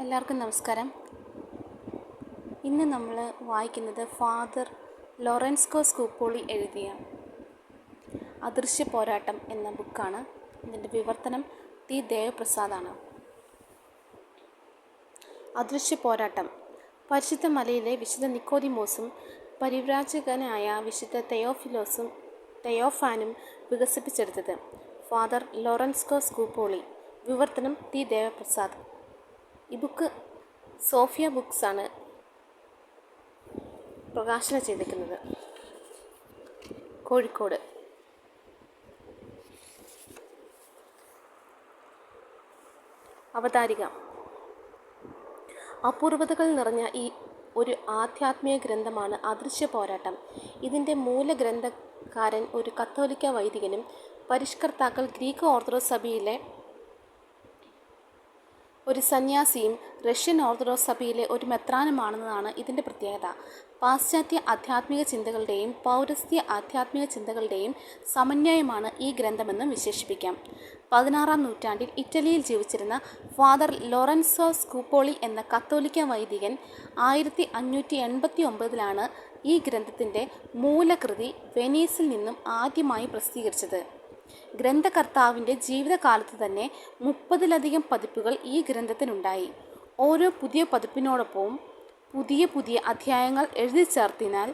എല്ലാവർക്കും നമസ്കാരം. ഇന്ന് നമ്മൾ വായിക്കുന്നത് ഫാദർ ലോറൻസ്കോ സ്കൂപ്പോളി എഴുതിയ അദൃശ്യ പോരാട്ടം എന്ന ബുക്കാണ്. ഇതിൻ്റെ വിവർത്തനം ടി ദേവപ്രസാദാണ്. അദൃശ്യ പോരാട്ടം പരിശുദ്ധ മലയിലെ വിശുദ്ധ നിക്കോദിമോസും പരിവ്രാജകനായ വിശുദ്ധ തെയോഫാനും വികസിപ്പിച്ചെടുത്തത്. ഫാദർ ലോറൻസ്കോ സ്കൂപ്പോളി. വിവർത്തനം ടി ദേവപ്രസാദ്. ഈ ബുക്ക് സോഫിയ ബുക്സ് ആണ് പ്രകാശനം ചെയ്തിരിക്കുന്നത്, കോഴിക്കോട്. അവതാരിക. അപൂർവതകൾ നിറഞ്ഞ ഈ ഒരു ആധ്യാത്മിക ഗ്രന്ഥമാണ് അദൃശ്യ പോരാട്ടം. ഇതിൻ്റെ മൂലഗ്രന്ഥകാരൻ ഒരു കത്തോലിക്ക വൈദികനും പരിഷ്കർത്താക്കൾ ഗ്രീക്ക് ഓർത്തഡോക്സ് സഭയിലെ ഒരു സന്യാസിയും റഷ്യൻ ഓർത്തഡോക്സ് സഭയിലെ ഒരു മെത്രാനുമാണെന്നതാണ് ഇതിൻ്റെ പ്രത്യേകത. പാശ്ചാത്യ ആധ്യാത്മിക ചിന്തകളുടെയും പൗരസ്ത്യ ആധ്യാത്മിക ചിന്തകളുടെയും സമന്വയമാണ് ഈ ഗ്രന്ഥമെന്നും വിശേഷിപ്പിക്കാം. 16-ാം നൂറ്റാണ്ടിൽ ഇറ്റലിയിൽ ജീവിച്ചിരുന്ന ഫാദർ ലോറൻസോ സ്കൂപ്പോളി എന്ന കത്തോലിക്ക വൈദികൻ 1589 ഈ ഗ്രന്ഥത്തിൻ്റെ മൂലകൃതി വെനീസിൽ നിന്നും ആദ്യമായി പ്രസിദ്ധീകരിച്ചത്. ഗ്രന്ഥകർത്താവിൻ്റെ ജീവിതകാലത്ത് തന്നെ 30-ലധികം പതിപ്പുകൾ ഈ ഗ്രന്ഥത്തിനുണ്ടായി. ഓരോ പുതിയ പതിപ്പിനോടൊപ്പവും പുതിയ അധ്യായങ്ങൾ എഴുതി ചേർത്തിനാൽ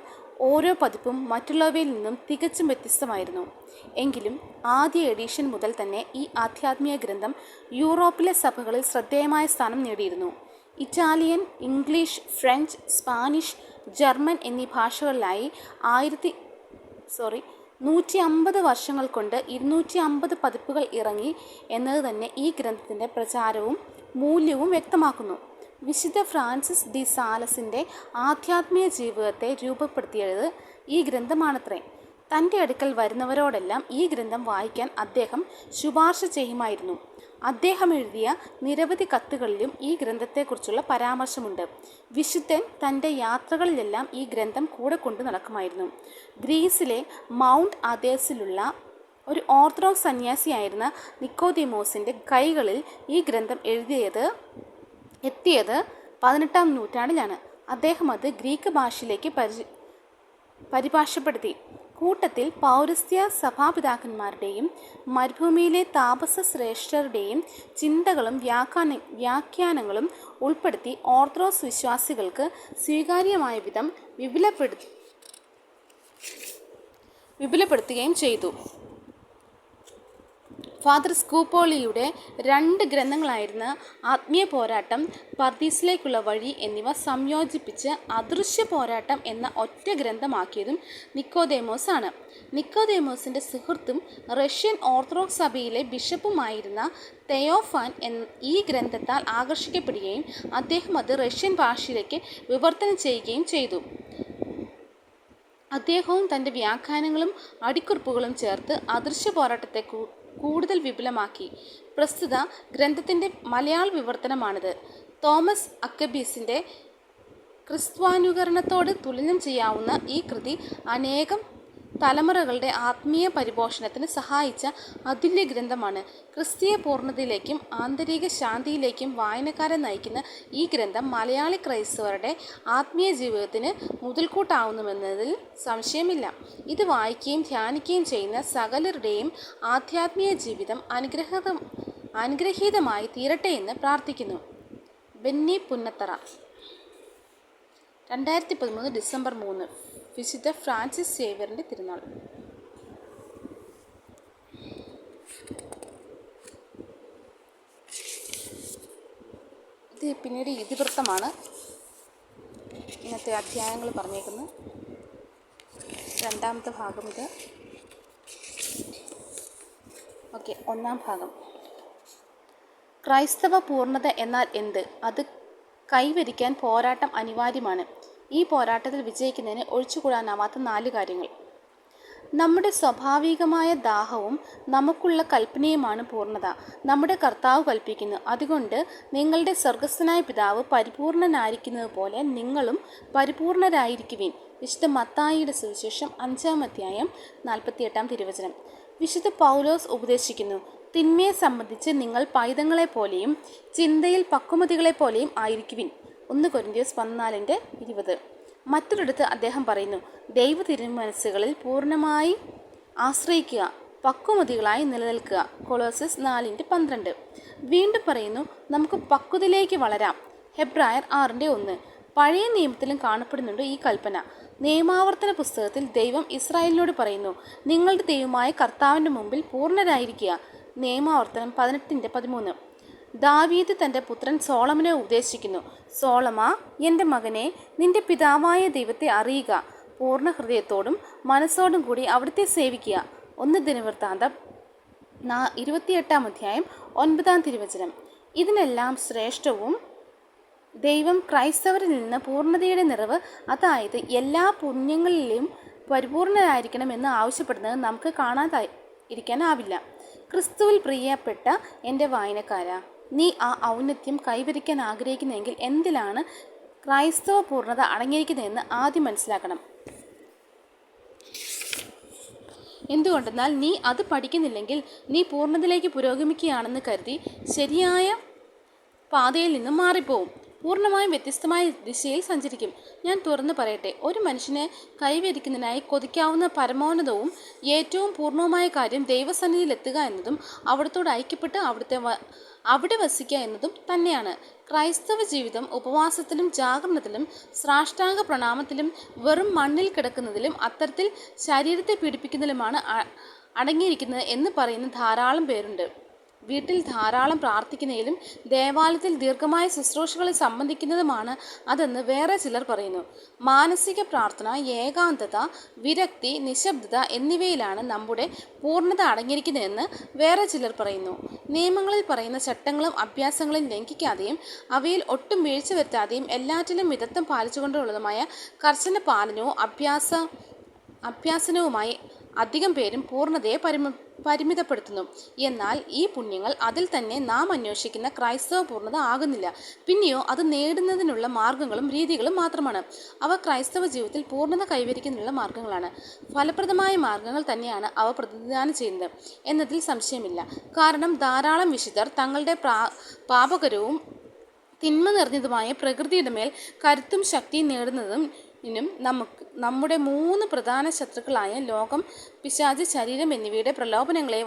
ഓരോ പതിപ്പും മറ്റുള്ളവയിൽ നിന്നും തികച്ചും വ്യത്യസ്തമായിരുന്നു. എങ്കിലും ആദ്യ എഡിഷൻ മുതൽ തന്നെ ഈ ആധ്യാത്മിക ഗ്രന്ഥം യൂറോപ്പിലെ സഭകളിൽ ശ്രദ്ധേയമായ സ്ഥാനം നേടിയിരുന്നു. Italian, English, French, Spanish, German എന്നീ ഭാഷകളിലായി 150 വർഷങ്ങൾ കൊണ്ട് 250 പതിപ്പുകൾ ഇറങ്ങി എന്നത് തന്നെ ഈ ഗ്രന്ഥത്തിൻ്റെ പ്രചാരവും മൂല്യവും വ്യക്തമാക്കുന്നു. വിശുദ്ധ ഫ്രാൻസിസ് ഡി സാലസിൻ്റെ ആധ്യാത്മിക ജീവിതത്തെ രൂപപ്പെടുത്തിയത് ഈ ഗ്രന്ഥമാണത്രേ. തൻ്റെ അടുക്കൽ വരുന്നവരോടെല്ലാം ഈ ഗ്രന്ഥം വായിക്കാൻ അദ്ദേഹം ശുപാർശ ചെയ്യുമായിരുന്നു. അദ്ദേഹം എഴുതിയ നിരവധി കത്തുകളിലും ഈ ഗ്രന്ഥത്തെക്കുറിച്ചുള്ള പരാമർശമുണ്ട്. വിശുദ്ധൻ തൻ്റെ യാത്രകളിലെല്ലാം ഈ ഗ്രന്ഥം കൂടെ കൊണ്ടു നടക്കുമായിരുന്നു. ഗ്രീസിലെ മൗണ്ട് അഥേസിലുള്ള ഒരു ഓർത്തഡോക്സ് സന്യാസിയായിരുന്ന നിക്കോദിമോസിൻ്റെ കൈകളിൽ ഈ ഗ്രന്ഥം എത്തിയത് 18-ാം നൂറ്റാണ്ടിലാണ്. അദ്ദേഹം അത് ഗ്രീക്ക് ഭാഷയിലേക്ക് പരിഭാഷപ്പെടുത്തി. കൂട്ടത്തിൽ പൗരസ്ത്യ സഭാപിതാക്കന്മാരുടെയും മരുഭൂമിയിലെ താപസ ശ്രേഷ്ഠരുടെയും ചിന്തകളും വ്യാഖ്യാനങ്ങളും ഉൾപ്പെടുത്തി ഓർത്തഡോക്സ് വിശ്വാസികൾക്ക് സ്വീകാര്യമായ വിധം വിപുലപ്പെടുത്തുകയും ചെയ്തു. ഫാദർ സ്കൂപ്പോളിയുടെ 2 ഗ്രന്ഥങ്ങളായിരുന്ന ആത്മീയ പോരാട്ടം, പർദീസിലേക്കുള്ള വഴി എന്നിവ സംയോജിപ്പിച്ച് അദൃശ്യ പോരാട്ടം എന്ന ഒറ്റ ഗ്രന്ഥമാക്കിയതും നിക്കോദേമോസ് ആണ്. നിക്കോദേമോസിൻ്റെ സുഹൃത്തും റഷ്യൻ ഓർത്തഡോക്സ് സഭയിലെ ബിഷപ്പുമായിരുന്ന തെയോഫാൻ ഈ ഗ്രന്ഥത്താൽ ആകർഷിക്കപ്പെടുകയും അദ്ദേഹം അത് റഷ്യൻ ഭാഷയിലേക്ക് വിവർത്തനം ചെയ്യുകയും ചെയ്തു. അദ്ദേഹവും തൻ്റെ വ്യാഖ്യാനങ്ങളും അടിക്കുറിപ്പുകളും ചേർത്ത് അദൃശ്യ പോരാട്ടത്തെ കൂടുതൽ വിപുലമാക്കി. പ്രസ്തുത ഗ്രന്ഥത്തിൻ്റെ മലയാള വിവർത്തനമാണിത്. തോമസ് അക്കബീസിൻ്റെ ക്രിസ്ത്വാനുകരണത്തോട് തുലനം ചെയ്യാവുന്ന ഈ കൃതി അനേകം തലമുറകളുടെ ആത്മീയ പരിപോഷണത്തിന് സഹായിച്ച അതുല്യ ഗ്രന്ഥമാണ്. ക്രിസ്തീയ പൂർണ്ണതയിലേക്കും ആന്തരിക ശാന്തിയിലേക്കും വായനക്കാരെ നയിക്കുന്ന ഈ ഗ്രന്ഥം മലയാളി ക്രൈസ്തവരുടെ ആത്മീയ ജീവിതത്തിന് മുതൽക്കൂട്ടാവുന്നുവെന്നതിൽ സംശയമില്ല. ഇത് വായിക്കുകയും ധ്യാനിക്കുകയും ചെയ്യുന്ന സകലരുടെയും ആധ്യാത്മിക ജീവിതം അനുഗ്രഹീതമായി തീരട്ടെ എന്ന് പ്രാർത്ഥിക്കുന്നു. ബെന്നി പുന്നത്തറ. 2013 ഡിസംബർ 3 വിശുദ്ധ ഫ്രാൻസിസ് സേവ്യറിൻ്റെ തിരുനാൾ. ഇത് പിന്നീട് ഇതിവൃത്തമാണ്. ഇന്നത്തെ അധ്യായങ്ങൾ പറഞ്ഞേക്കുന്നത്. 2ാമത്തെ ഭാഗം ഇത്. ഓക്കെ, 1-ാം ഭാഗം. ക്രൈസ്തവ പൂർണ്ണത എന്നാൽ എന്ത്? അത് കൈവരിക്കാൻ പോരാട്ടം അനിവാര്യമാണ്. ഈ പോരാട്ടത്തിൽ വിജയിക്കുന്നതിന് ഒഴിച്ചുകൂടാനാവാത്ത 4 കാര്യങ്ങൾ. നമ്മുടെ സ്വാഭാവികമായ ദാഹവും നമുക്കുള്ള കൽപ്പനയുമാണ് പൂർണ്ണത. നമ്മുടെ കർത്താവ് കൽപ്പിക്കുന്നു, അതുകൊണ്ട് നിങ്ങളുടെ സ്വർഗസ്ഥനായ പിതാവ് പരിപൂർണനായിരിക്കുന്നത് പോലെ നിങ്ങളും പരിപൂർണരായിരിക്കുവിൻ. വിശുദ്ധ മത്തായിയുടെ സുവിശേഷം 5-ാം അധ്യായം 48-ാം തിരുവചനം. വിശുദ്ധ പൗലോസ് ഉപദേശിക്കുന്നു, തിന്മയെ സംബന്ധിച്ച് നിങ്ങൾ പൈതങ്ങളെപ്പോലെയും ചിന്തയിൽ പക്വമതികളെപ്പോലെയും ആയിരിക്കുവിൻ. 1 കൊരിന്ത്യർ 14:20. മറ്റൊരിടത്ത് അദ്ദേഹം പറയുന്നു, ദൈവ തിരുമനസ്സുകളിൽ പൂർണ്ണമായി ആശ്രയിക്കുക, പക്വമതികളായി നിലനിൽക്കുക. കൊളോസ്യസ് 4:12. വീണ്ടും പറയുന്നു, നമുക്ക് പക്വതയിലേക്ക് വളരാം. ഹെബ്രായർ 6:1. പഴയ നിയമത്തിലും കാണപ്പെടുന്നുണ്ട് ഈ കൽപ്പന. നിയമാവർത്തന പുസ്തകത്തിൽ ദൈവം ഇസ്രായേലിനോട് പറയുന്നു, നിങ്ങളുടെ ദൈവമായ കർത്താവിൻ്റെ മുമ്പിൽ പൂർണ്ണരായിരിക്കുക. നിയമാവർത്തനം 18:13. ദാവീദ് തൻ്റെ പുത്രൻ സോളമനെ ഉപദേശിക്കുന്നു, സോളമാ, എൻ്റെ മകനെ, നിന്റെ പിതാവായ ദൈവത്തെ അറിയുക, പൂർണ്ണ ഹൃദയത്തോടും മനസ്സോടും കൂടി അവിടുത്തെ സേവിക്കുക. 1 ദിനവൃത്താന്തം 28:9. ഇതിനെല്ലാം ശ്രേഷ്ഠവും ദൈവം ക്രൈസ്തവരിൽ നിന്ന് പൂർണ്ണതയുടെ നിറവ്, അതായത് എല്ലാ പുണ്യങ്ങളിലും പരിപൂർണരായിരിക്കണമെന്ന് ആവശ്യപ്പെടുന്നത് നമുക്ക് കാണാതിരിക്കാനാവില്ല. ക്രിസ്തുവിൽ പ്രിയപ്പെട്ട എൻ്റെ വായനക്കാരാ, നീ ആ ഔന്നത്യം കൈവരിക്കാൻ ആഗ്രഹിക്കുന്നെങ്കിൽ എന്തിലാണ് ക്രൈസ്തവ പൂർണ്ണത അടങ്ങിയിരിക്കുന്നതെന്ന് ആദ്യം മനസ്സിലാക്കണം. എന്തുകൊണ്ടെന്നാൽ നീ അത് പഠിക്കുന്നില്ലെങ്കിൽ നീ പൂർണ്ണതയിലേക്ക് പുരോഗമിക്കുകയാണെന്ന് കരുതി ശരിയായ പാതയിൽ നിന്നും മാറിപ്പോവും, പൂർണ്ണമായും വ്യത്യസ്തമായ ദിശയിൽ സഞ്ചരിക്കും. ഞാൻ തുറന്നു പറയട്ടെ, ഒരു മനുഷ്യനെ കൈവരിക്കുന്നതിനായി കൊതിക്കാവുന്ന പരമോന്നതവും ഏറ്റവും പൂർണ്ണവുമായ കാര്യം ദൈവസന്നിധിയിലെത്തുക എന്നതും അവിടത്തോട് ഐക്യപ്പെട്ട് അവിടെ വസിക്കുക എന്നതും തന്നെയാണ്. ക്രൈസ്തവ ജീവിതം ഉപവാസത്തിലും ജാഗരണത്തിലും സാഷ്ടാംഗ പ്രണാമത്തിലും വെറും മണ്ണിൽ കിടക്കുന്നതിലും അത്തരത്തിൽ ശരീരത്തെ പീഡിപ്പിക്കുന്നതിലുമാണ് അടങ്ങിയിരിക്കുന്നത് എന്ന് പറയുന്ന ധാരാളം പേരുണ്ട്. വീട്ടിൽ ധാരാളം പ്രാർത്ഥിക്കുന്നതിലും ദേവാലയത്തിൽ ദീർഘമായ ശുശ്രൂഷകളിൽ സംബന്ധിക്കുന്നതുമാണ് അതെന്ന് വേറെ ചിലർ പറയുന്നു. മാനസിക പ്രാർത്ഥന, ഏകാന്തത, വിരക്തി, നിശബ്ദത എന്നിവയിലാണ് നമ്മുടെ പൂർണ്ണത അടങ്ങിയിരിക്കുന്നതെന്ന് വേറെ ചിലർ പറയുന്നു. നിയമങ്ങളിൽ പറയുന്ന ചട്ടങ്ങളും അഭ്യാസങ്ങളും ലംഘിക്കാതെയും അവയിൽ ഒട്ടും വീഴ്ച വരുത്താതെയും എല്ലാറ്റിലും മിതത്വം പാലിച്ചുകൊണ്ടുള്ളതുമായ കർശന പാലനവും അഭ്യാസനവുമായി അധികം പേരും പൂർണ്ണതയെ പരിമിതപ്പെടുത്തുന്നു. എന്നാൽ ഈ പുണ്യങ്ങൾ അതിൽ തന്നെ നാം അന്വേഷിക്കുന്ന ക്രൈസ്തവ പൂർണ്ണത ആകുന്നില്ല. പിന്നെയോ അത് നേടുന്നതിനുള്ള മാർഗങ്ങളും രീതികളും മാത്രമാണ്. അവ ക്രൈസ്തവ ജീവിതത്തിൽ പൂർണ്ണത കൈവരിക്കുന്നതിനുള്ള മാർഗങ്ങളാണ്. ഫലപ്രദമായ മാർഗങ്ങൾ തന്നെയാണ് അവ പ്രതിദാനം ചെയ്യുന്നത് എന്നതിൽ സംശയമില്ല. കാരണം ധാരാളം വിശുദ്ധർ തങ്ങളുടെ പാപകരവും തിന്മ നിറഞ്ഞതുമായ പ്രകൃതിയുടെ മേൽ കരുത്തും ശക്തിയും നേടുന്നതും നമ്മുടെ 3 പ്രധാന ശത്രുക്കളായ ലോകം, പിശാച്, ശരീരം എന്നിവയുടെ പ്രലോഭനങ്ങളെ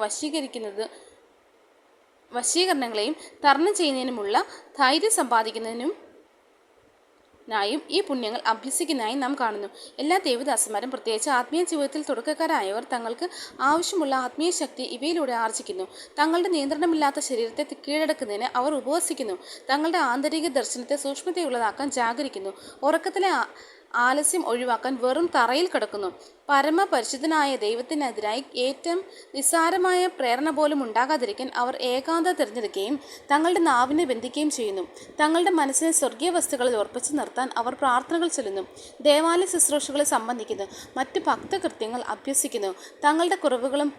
വശീകരണങ്ങളെയും തരണം ചെയ്യുന്നതിനുമുള്ള ധൈര്യം സമ്പാദിക്കുന്നതിനായും ഈ പുണ്യങ്ങൾ അഭ്യസിക്കുന്നതായി നാം കാണുന്നു. എല്ലാ ദേവദാസന്മാരും, പ്രത്യേകിച്ച് ആത്മീയ ജീവിതത്തിൽ തുടക്കക്കാരായവർ, തങ്ങൾക്ക് ആവശ്യമുള്ള ആത്മീയ ശക്തി ഇവയിലൂടെ ആർജിക്കുന്നു. തങ്ങളുടെ നിയന്ത്രണമില്ലാത്ത ശരീരത്തെ കീഴടക്കുന്നതിന് അവർ ഉപവസിക്കുന്നു. തങ്ങളുടെ ആന്തരിക ദർശനത്തെ സൂക്ഷ്മതയുള്ളതാക്കാൻ ജാഗരിക്കുന്നു. ഉറക്കത്തിലെ ആലസ്യം ഒഴിവാക്കാൻ വെറും തറയിൽ കിടക്കുന്നു. പരമപരിശുദ്ധനായ ദൈവത്തിനെതിരായി ഏറ്റവും നിസ്സാരമായ പ്രേരണ പോലും ഉണ്ടാകാതിരിക്കാൻ അവർ ഏകാന്തത തിരഞ്ഞെടുക്കുകയും തങ്ങളുടെ നാവിനെ ബന്ധിക്കുകയും ചെയ്യുന്നു. തങ്ങളുടെ മനസ്സിനെ സ്വർഗീയ വസ്തുക്കളിൽ ഉറപ്പിച്ചു നിർത്താൻ അവർ പ്രാർത്ഥനകൾ ചൊല്ലുന്നു, ദേവാലയ ശുശ്രൂഷകളെ സംബന്ധിക്കുന്നു, മറ്റ് ഭക്തകൃത്യങ്ങൾ അഭ്യസിക്കുന്നു. തങ്ങളുടെ കുറവുകളും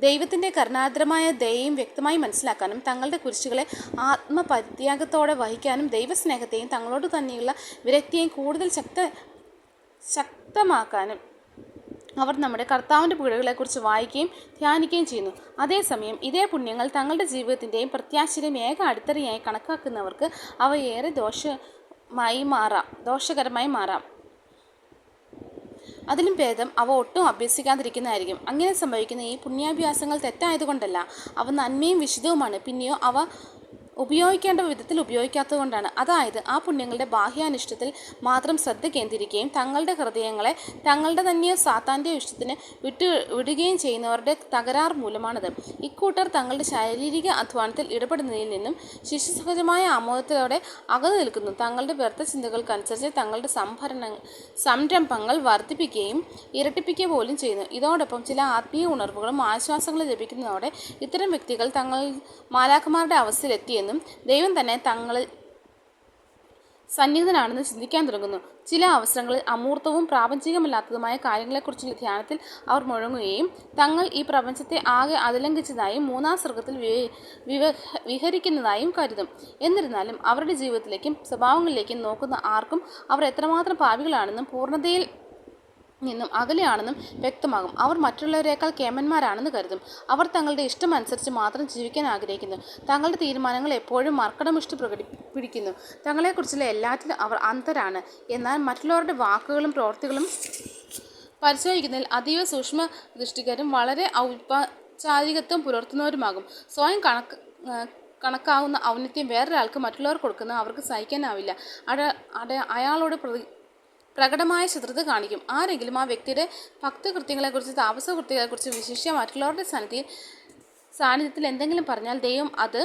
ദൈവത്തിൻ്റെ കരുണാർദ്രമായ ദയയും വ്യക്തമായി മനസ്സിലാക്കാനും തങ്ങളുടെ കുരിശുകളെ ആത്മപരിത്യാഗത്തോടെ വഹിക്കാനും ദൈവസ്നേഹത്തെയും തങ്ങളോട് തന്നെയുള്ള വിരക്തിയെയും കൂടുതൽ ശക്തമാക്കാനും അവർ നമ്മുടെ കർത്താവിൻ്റെ പീഡകളെക്കുറിച്ച് വായിക്കുകയും ധ്യാനിക്കുകയും ചെയ്യുന്നു. അതേസമയം ഇതേ പുണ്യങ്ങൾ തങ്ങളുടെ ജീവിതത്തിൻ്റെയും പ്രത്യാശയുടെയും ഏക അടിത്തറയായി കണക്കാക്കുന്നവർക്ക് അവ ഏറെ ദോഷകരമായി മാറാം. അതിലും ഭേദം അവ ഒട്ടും അഭ്യസിക്കാതിരിക്കുന്നതായിരിക്കും. അങ്ങനെ സംഭവിക്കുന്ന ഈ പുണ്യാഭ്യാസങ്ങൾ തെറ്റായതുകൊണ്ടല്ല, അവ നന്മയും വിശുദ്ധവുമാണ്. പിന്നെയോ അവ ഉപയോഗിക്കേണ്ട വിധത്തിൽ ഉപയോഗിക്കാത്തതുകൊണ്ടാണ്. അതായത് ആ പുണ്യങ്ങളുടെ ബാഹ്യാനിഷ്ടത്തിൽ മാത്രം ശ്രദ്ധ കേന്ദ്രീകരിക്കുകയും തങ്ങളുടെ ഹൃദയങ്ങളെ തങ്ങളുടെ തന്നെയോ സാത്താൻ്റെയോ ഇഷ്ടത്തിന് വിടുകയും ചെയ്യുന്നവരുടെ തകരാർ മൂലമാണത്. ഇക്കൂട്ടർ തങ്ങളുടെ ശാരീരിക അധ്വാനത്തിൽ ഇടപെടുന്നതിൽ നിന്നും ശിശുസഹജമായ ആമോദത്തോടെ അകന്നു നിൽക്കുന്നു. തങ്ങളുടെ വ്യർത്ഥ ചിന്തകൾക്കനുസരിച്ച് തങ്ങളുടെ സംരംഭങ്ങൾ വർദ്ധിപ്പിക്കുകയും ഇരട്ടിപ്പിക്കുക പോലും ചെയ്യുന്നു. ഇതോടൊപ്പം ചില ആത്മീയ ഉണർവുകളും ആശ്വാസങ്ങളും ലഭിക്കുന്നതോടെ ഇത്തരം വ്യക്തികൾ തങ്ങൾ മാലാഖമാരുടെ അവസ്ഥയിലെത്തിയെന്നും ദൈവം തന്നെ തങ്ങളിൽ സന്നിഹിതനാണെന്ന് ചിന്തിക്കാൻ തുടങ്ങുന്നു. ചില അവസരങ്ങളിൽ അമൂർത്തവും പ്രാപഞ്ചികമല്ലാത്തതുമായ കാര്യങ്ങളെക്കുറിച്ചുള്ള ധ്യാനത്തിൽ അവർ മുഴങ്ങുകയും തങ്ങൾ ഈ പ്രപഞ്ചത്തെ ആകെ അതിലംഘിച്ചതായും 3-ാം സ്വർഗത്തിൽ വിഹരിക്കുന്നതായും കരുതും. എന്നിരുന്നാലും അവരുടെ ജീവിതത്തിലേക്കും സ്വഭാവങ്ങളിലേക്കും നോക്കുന്ന ആർക്കും അവർ എത്രമാത്രം പാപികളാണെന്നും പൂർണ്ണതയിൽ നിന്നും അകലെയാണെന്നും വ്യക്തമാകും. അവർ മറ്റുള്ളവരെക്കാൾ കേമന്മാരാണെന്ന് കരുതും. അവർ തങ്ങളുടെ ഇഷ്ടമനുസരിച്ച് മാത്രം ജീവിക്കാൻ ആഗ്രഹിക്കുന്നു. തങ്ങളുടെ തീരുമാനങ്ങൾ എപ്പോഴും മർക്കടമുഷ്ടി പിടിക്കുന്നു. തങ്ങളെക്കുറിച്ചുള്ള എല്ലാറ്റിലും അവർ അന്ധരാണ്. എന്നാൽ മറ്റുള്ളവരുടെ വാക്കുകളും പ്രവൃത്തികളും പരിശോധിക്കുന്നതിൽ അതീവ സൂക്ഷ്മ ദൃഷ്ടികരും വളരെ ഔപചാരികത്വം പുലർത്തുന്നവരുമാകും. സ്വയം കണക്കാവുന്ന ഔന്നത്യം വേറൊരാൾക്ക് മറ്റുള്ളവർ കൊടുക്കുന്നത് അവർക്ക് സഹിക്കാനാവില്ല. അയാളോട് പ്രകടമായ ശത്രുത കാണിക്കും. ആരെങ്കിലും ആ വ്യക്തിയുടെ ഭക്തകൃത്യങ്ങളെക്കുറിച്ച് താപസകൃത്യങ്ങളെക്കുറിച്ച് വിശിഷ്യ മറ്റുള്ളവരുടെ സാന്നിധ്യത്തിൽ എന്തെങ്കിലും പറഞ്ഞാൽ ദൈവം അത്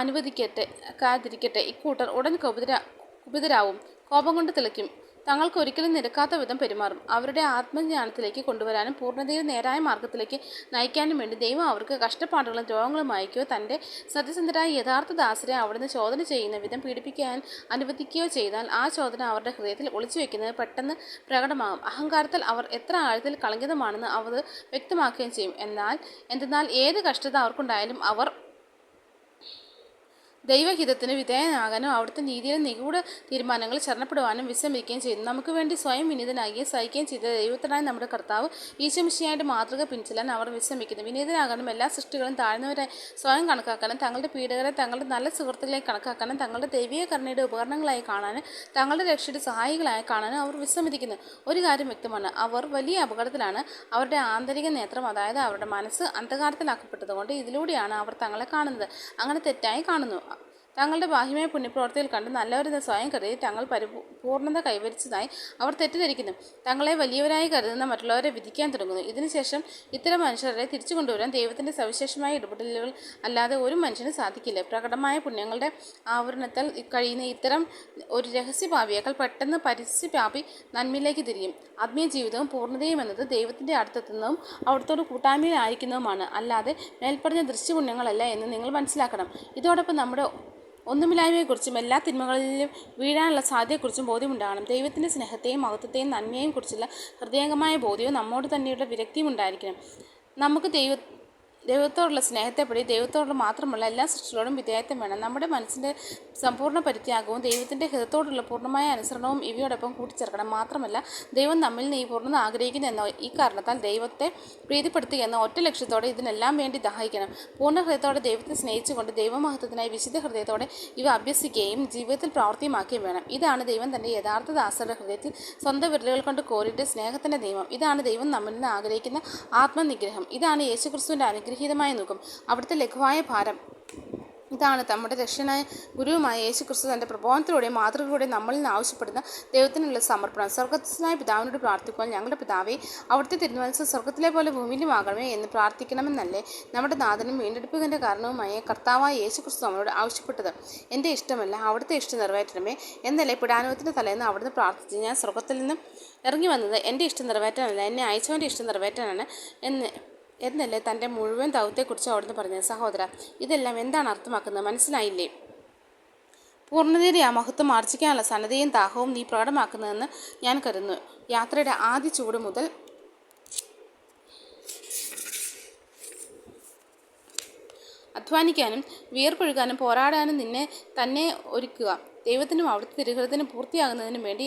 അനുവദിക്കാതിരിക്കട്ടെ. ഇക്കൂട്ടർ ഉടൻ കുപിതരാവും, കോപം കൊണ്ട് തിളയ്ക്കും, തങ്ങൾക്ക് ഒരിക്കലും നിരക്കാത്ത വിധം പെരുമാറും. അവരുടെ ആത്മജ്ഞാനത്തിലേക്ക് കൊണ്ടുവരാനും പൂർണ്ണതയിൽ നേരായ മാർഗത്തിലേക്ക് നയിക്കാനും വേണ്ടി ദൈവം അവർക്ക് കഷ്ടപ്പാടുകളും രോഗങ്ങളും അയക്കുകയോ തൻ്റെ സത്യസന്ധരായ യഥാർത്ഥ ദാസരെ അവിടുന്ന് ചോദന ചെയ്യുന്ന വിധം പീഡിപ്പിക്കാൻ അനുവദിക്കുകയോ ചെയ്താൽ ആ ചോദന അവരുടെ ഹൃദയത്തിൽ ഒളിച്ചു വയ്ക്കുന്നത് പെട്ടെന്ന് പ്രകടമാകും. അഹങ്കാരത്തിൽ അവർ എത്ര ആഴത്തിൽ കളങ്കിതമാണെന്ന് അവർ വ്യക്തമാക്കുകയും ചെയ്യും. എന്തെന്നാൽ ഏത് കഷ്ടത അവർക്കുണ്ടായാലും അവർ ദൈവഹിതത്തിന് വിധേയനാകാനും അവിടുത്തെ നീതിയിലെ നിഗൂഢ തീരുമാനങ്ങൾ ശരണപ്പെടുവാനും വിസമ്മതിക്കുകയും ചെയ്യുന്നു. നമുക്ക് വേണ്ടി സ്വയം വിനീതനാകുകയും സഹിക്കുകയും ചെയ്ത ദൈവത്തിനായി നമ്മുടെ കർത്താവ് ഈശോമിശിഹായുടെ മാതൃക പിൻചെല്ലാൻ അവർ വിസമ്മതിക്കുന്നു. വിനീതനാകാനും എല്ലാ സൃഷ്ടികളും താഴ്ന്നവരായി സ്വയം കണക്കാക്കാനും തങ്ങളുടെ പീഡകരെ തങ്ങളുടെ നല്ല സുഹൃത്തുക്കളായി കണക്കാക്കാനും തങ്ങളുടെ ദൈവീയ കരുണയുടെ ഉപകരണങ്ങളായി കാണാനും തങ്ങളുടെ രക്ഷയുടെ സഹായികളായി കാണാനും അവർ വിസമ്മതിക്കുന്നു. ഒരു കാര്യം വ്യക്തമാണ്, അവർ വലിയ അപകടത്തിലാണ്. അവരുടെ ആന്തരിക നേത്രം, അതായത് അവരുടെ മനസ്സ് അന്ധകാരത്തിലാക്കപ്പെട്ടതുകൊണ്ട് ഇതിലൂടെയാണ് അവർ തങ്ങളെ കാണുന്നത്. അങ്ങനെ തെറ്റായി കാണുന്നു. തങ്ങളുടെ ബാഹ്യമായ പുണ്യപ്രവർത്തികൾ കണ്ട് നല്ലവരെന്ന് സ്വയം കരുതി തങ്ങൾ പൂർണ്ണത കൈവരിച്ചതായി അവർ തെറ്റിദ്ധരിക്കുന്നു. തങ്ങളെ വലിയവരായി കരുതുന്ന മറ്റുള്ളവരെ വിധിക്കാൻ തുടങ്ങുന്നു. ഇതിനുശേഷം ഇത്തരം മനുഷ്യരെ തിരിച്ചു കൊണ്ടുവരാൻ ദൈവത്തിൻ്റെ സവിശേഷമായ ഇടപെടലുകൾ അല്ലാതെ ഒരു മനുഷ്യന് സാധിക്കില്ല. പ്രകടമായ പുണ്യങ്ങളുടെ ആവരണത്തിൽ കഴിയുന്ന ഇത്തരം ഒരു രഹസ്യഭാവിയേക്കാൾ പെട്ടെന്ന് പരസ്യവ്യാപി നന്മയിലേക്ക് തിരിയും. ആത്മീയ ജീവിതവും പൂർണ്ണതയും എന്നത് ദൈവത്തിൻ്റെ അടുത്തെത്തുന്നതും അവിടുത്തോട് കൂട്ടായ്മയിലായിരിക്കുന്നതുമാണ്, അല്ലാതെ മേൽപ്പറഞ്ഞ ദൃശ്യപുണ്യങ്ങളല്ല എന്ന് നിങ്ങൾ മനസ്സിലാക്കണം. ഇതോടൊപ്പം നമ്മുടെ ഒന്നുമില്ലായ്മയെക്കുറിച്ചും എല്ലാ തിന്മകളിലും വീഴാനുള്ള സാധ്യതയെക്കുറിച്ചും ബോധ്യമുണ്ടാകണം. ദൈവത്തിൻ്റെ സ്നേഹത്തെയും മഹത്വത്തെയും നന്മയെയും കുറിച്ചുള്ള ഹൃദയംഗമായ ബോധ്യവും നമ്മോട് തന്നെയുള്ള വിരക്തിയും ഉണ്ടായിരിക്കണം. നമുക്ക് ദൈവത്തോടുള്ള സ്നേഹത്തെപ്പടി ദൈവത്തോടുള്ള മാത്രമല്ല എല്ലാ സൃഷ്ടികളോടും വിധേയത്വം വേണം. നമ്മുടെ മനസ്സിൻ്റെ സമ്പൂർണ്ണ പരിത്യാഗവും ദൈവത്തിൻ്റെ ഹിതത്തോടുള്ള പൂർണ്ണമായ അനുസരണവും ഇവയോടൊപ്പം കൂട്ടിച്ചേർക്കണം. മാത്രമല്ല ദൈവം നമ്മിൽ നിന്ന് ഈ പൂർണ്ണത ആഗ്രഹിക്കുന്നു എന്ന ഈ കാരണത്താൽ ദൈവത്തെ പ്രീതിപ്പെടുത്തുക എന്ന ഒറ്റ ലക്ഷ്യത്തോടെ ഇതിനെല്ലാം വേണ്ടി ദാഹിക്കണം. പൂർണ്ണ ഹൃദയത്തോടെ ദൈവത്തെ സ്നേഹിച്ചുകൊണ്ട് ദൈവമഹത്വത്തിനായി വിശുദ്ധ ഹൃദയത്തോടെ ഇവ അഭ്യസിക്കുകയും ജീവിതത്തിൽ പ്രാവർത്തികമാക്കുകയും വേണം. ഇതാണ് ദൈവം തൻ്റെ യഥാർത്ഥ ദാസരുടെ ഹൃദയത്തിൽ സ്വന്തം വിരലുകൾ കൊണ്ട് കോരിയിട്ട് സ്നേഹത്തിൻ്റെ നിയമം. ഇതാണ് ദൈവം നമ്മിൽ നിന്ന് ആഗ്രഹിക്കുന്ന ആത്മനിഗ്രഹം. ഇതാണ് യേശുക്രിസ്തുവിൻ്റെ അനുഗ്രഹീതമായ നുകം, അവിടുത്തെ ലഘുവായ ഭാരം. ഇതാണ് നമ്മുടെ രക്ഷനായ ഗുരുവുമായ യേശുക്രിസ്തു തൻ്റെ പ്രബോധനത്തിലൂടെയും മാതൃകയിലൂടെയും നമ്മളിൽ നിന്ന് ആവശ്യപ്പെടുന്ന ദൈവത്തിനുള്ള സമർപ്പണം. സ്വർഗസ്ഥനായ പിതാവിനോട് പ്രാർത്ഥിക്കുവാൻ ഞങ്ങളുടെ പിതാവേ, അവിടുത്തെ തിരുമനസ്സ് സ്വർഗത്തിലെ പോലെ ഭൂമിയിലുമാകണമേ എന്ന് പ്രാർത്ഥിക്കണമെന്നല്ലേ നമ്മുടെ നാഥനും വീണ്ടെടുപ്പിൻ്റെ കാരണവുമായ കർത്താവായ യേശുക്രിസ്തു നമ്മളോട് ആവശ്യപ്പെട്ടത്. എൻ്റെ ഇഷ്ടമല്ല അവിടുത്തെ ഇഷ്ടം നിറവേറ്റണമേ എന്നല്ലേ പിടാനുവത്തിൻ്റെ തലേന്ന് അവിടുന്ന് പ്രാർത്ഥിച്ച് ഞാൻ സ്വർഗത്തിൽ നിന്നും ഇറങ്ങി വന്നത് എൻ്റെ ഇഷ്ടം നിറവേറ്റാനല്ല, എന്നെ അയച്ചവൻ്റെ ഇഷ്ടം നിറവേറ്റാനാണ് എന്നല്ലേ തൻ്റെ മുഴുവൻ ദൗത്യത്തെക്കുറിച്ച് അവിടുന്ന് പറഞ്ഞത്. സഹോദര, ഇതെല്ലാം എന്താണ് അർത്ഥമാക്കുന്നത്? മനസ്സിലായില്ലേ? പൂർണ്ണതയുടെ ആ മഹത്വം ആർജിക്കാനുള്ള സന്നദ്ധയും ദാഹവും നീ പ്രകടമാക്കുന്നതെന്ന് ഞാൻ കരുതുന്നു. യാത്രയുടെ ആദ്യ ചൂട് മുതൽ അധ്വാനിക്കാനും വിയർപ്പൊഴുകാനും പോരാടാനും നിന്നെ തന്നെ ഒരുക്കുക. ദൈവത്തിനും അവിടുത്തെ തിരുഹൃദയത്തിനും പൂർത്തിയാകുന്നതിനും വേണ്ടി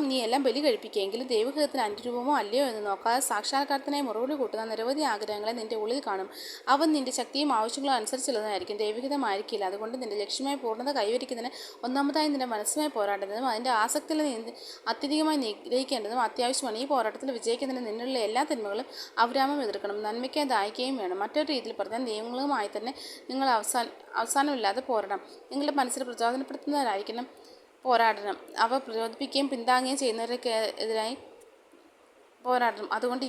നീ എല്ലാം ബലി കഴിപ്പിക്കുകയെങ്കിലും ദൈവഹിതത്തിന് അനുരൂപമോ അല്ലയോ എന്ന് നോക്കാതെ സാക്ഷാത്കാരത്തിനായി മുറവിളി കൂട്ടുന്ന നിരവധി ആഗ്രഹങ്ങളെ നിന്റെ ഉള്ളിൽ കാണും. അവ നിന്റെ ശക്തിയും ആവശ്യങ്ങളും അനുസരിച്ചുള്ളതായിരിക്കും, ദൈവഹിതമായിരിക്കില്ല. അതുകൊണ്ട് നിന്റെ ലക്ഷ്യമായ പൂർണ്ണത കൈവരിക്കുന്നതിന് ഒന്നാമതായി നിന്റെ മനസ്സുമായി പോരാടുന്നതും അതിൻ്റെ ആസക്തിയിൽ അത്യധികമായി നിഗ്രഹിക്കേണ്ടതും അത്യാവശ്യമാണ്. ഈ പോരാട്ടത്തിൽ വിജയിക്കുന്നതിന് നിന്നുള്ള എല്ലാ തിന്മകളും അവിരാമം എതിർക്കണം, നന്മയ്ക്കായി ദാഹിക്കുകയും വേണം. മറ്റൊരു രീതിയിൽ പറഞ്ഞാൽ നിയമങ്ങളുമായി തന്നെ നിങ്ങൾ അവസാനമില്ലാതെ പോരാടണം. നിങ്ങളുടെ മനസ്സിൽ പ്രചോദനപ്പെടുത്തുന്നവരായിരിക്കണം പോരാടണം. അവ പ്രചോദിപ്പിക്കുകയും പിന്താങ്ങുകയും ചെയ്യുന്നവർക്കെതിരായി പോരാടണം. അതുകൊണ്ട് ഈ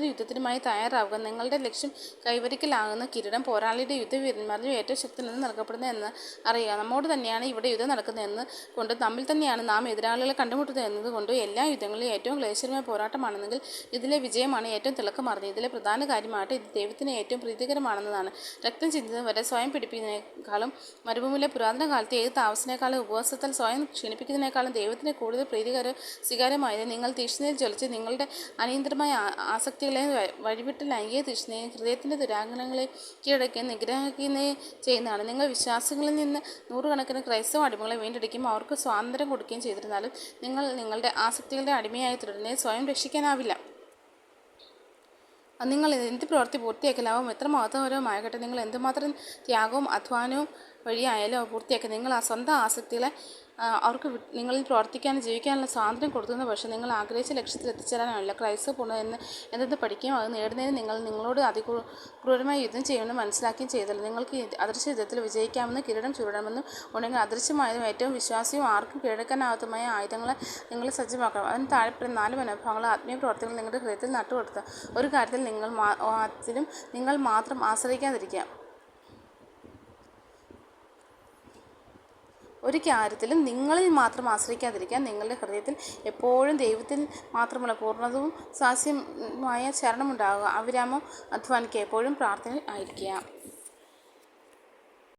യുദ്ധത്തിനുമായി തയ്യാറാവുക. നിങ്ങളുടെ ലക്ഷ്യം കൈവരിക്കലാകുന്ന കിരീടം പോരാളിയുടെ യുദ്ധവീരന്മാരിലും ഏറ്റവും ശക്തനെന്ന് നൽകപ്പെടുന്നത് എന്ന് അറിയുക. നമ്മോട് തന്നെയാണ് ഇവിടെ യുദ്ധം നടക്കുന്നതെന്ന് കൊണ്ട് നമ്മിൽ തന്നെയാണ് നാം എതിരാളികളെ കണ്ടുമുട്ടുന്നത് എന്നതുകൊണ്ട് എല്ലാ യുദ്ധങ്ങളിലും ഏറ്റവും ക്ലേശകരമായ പോരാട്ടമാണെന്നെങ്കിൽ ഇതിലെ വിജയമാണ് ഏറ്റവും തിളക്കമാർന്നത്. ഇതിലെ പ്രധാന കാര്യമായിട്ട് ഇത് ദൈവത്തിന് ഏറ്റവും പ്രീതികരമാണെന്നതാണ്. രക്തം ചിന്തുന്നത് വരെ സ്വയം പിടിപ്പിക്കുന്നതിനേക്കാളും മരുഭൂമിയിലെ പുരാതന കാലത്തെ ഏത് താമസത്തിനേക്കാളും ഉപവാസത്താൽ സ്വയം ക്ഷീണിപ്പിക്കുന്നതിനേക്കാളും ദൈവത്തിന് കൂടുതൽ സ്വീകാര്യമായത് നിങ്ങൾ തീക്ഷ്ണതയിൽ ജ്വലിച്ച് നിങ്ങളുടെ അനിയന്ത്രമായ ആസക്തികളെയും വഴിവിട്ട ലൈംഗിക തൃഷ്ണയും ഹൃദയത്തിൻ്റെ ദുരാഗ്രഹങ്ങളെ കീഴടക്കുകയും നിഗ്രഹിക്കുകയും ചെയ്യുന്നതാണ്. നിങ്ങൾ വിശ്വാസികളിൽ നിന്ന് നൂറുകണക്കിന് ക്രൈസ്തവ അടിമകളെ വീണ്ടെടുക്കുകയും അവർക്ക് സ്വാതന്ത്ര്യം കൊടുക്കുകയും ചെയ്തിരുന്നാലും നിങ്ങൾ നിങ്ങളുടെ ആസക്തികളുടെ അടിമയായി തുടരുന്നതിന് സ്വയം രക്ഷിക്കാനാവില്ല. നിങ്ങൾ എന്ത് പ്രവൃത്തി പൂർത്തിയാക്കലാവും എത്ര മഹത്വപരവുമാകട്ടെ, നിങ്ങൾ എന്തുമാത്രം ത്യാഗവും അധ്വാനവും വഴിയായാലും പൂർത്തിയാക്കുക. നിങ്ങൾ ആ സ്വന്തം ആസക്തികളെ അവർക്ക് നിങ്ങളിൽ പ്രവർത്തിക്കാനും ജീവിക്കാനുള്ള സ്വാതന്ത്ര്യം കൊടുക്കുന്ന പക്ഷം നിങ്ങൾ ആഗ്രഹിച്ച ലക്ഷ്യത്തിൽ എത്തിച്ചേരാനാവില്ല. ക്രൈസ്തവ പൂർണ്ണത എന്തെന്ന് പഠിക്കുകയും അത് നേടുന്നതിന് നിങ്ങളോട് അതിക്രൂരമായി യുദ്ധം ചെയ്യുമെന്ന് മനസ്സിലാക്കുകയും ചെയ്തല്ലോ. നിങ്ങൾക്ക് അദൃശ്യ യുദ്ധത്തിൽ വിജയിക്കാമെന്ന് കിരീടം ചൂടണമെന്നും ഉണ്ടെങ്കിൽ അദൃശ്യമായതും ഏറ്റവും വിശ്വാസിയും ആർക്കും കീഴടക്കാനാവാത്തതുമായ ആയുധങ്ങളെ നിങ്ങൾ സജ്ജമാക്കണം. അതിന് താഴെപ്പറയുന്ന 4 മനോഭാവങ്ങൾ ആത്മീയ പ്രവർത്തികൾ നിങ്ങളുടെ ഹൃദയത്തിൽ നട്ടുകൊടുക്കുക. ഒരു കാര്യത്തിൽ നിങ്ങൾ മാത്രം ആശ്രയിക്കാതിരിക്കുക. ഒരു കാര്യത്തിലും നിങ്ങളിൽ മാത്രം ആശ്രയിക്കാതിരിക്കാൻ നിങ്ങളുടെ ഹൃദയത്തിൽ എപ്പോഴും ദൈവത്തിൽ മാത്രമുള്ള പൂർണ്ണതവും സാസ്യമായ ശരണമുണ്ടാകുക. അവിരാമം അധ്വാനിക്കുക. എപ്പോഴും പ്രാർത്ഥനയിൽ ആയിരിക്കുക.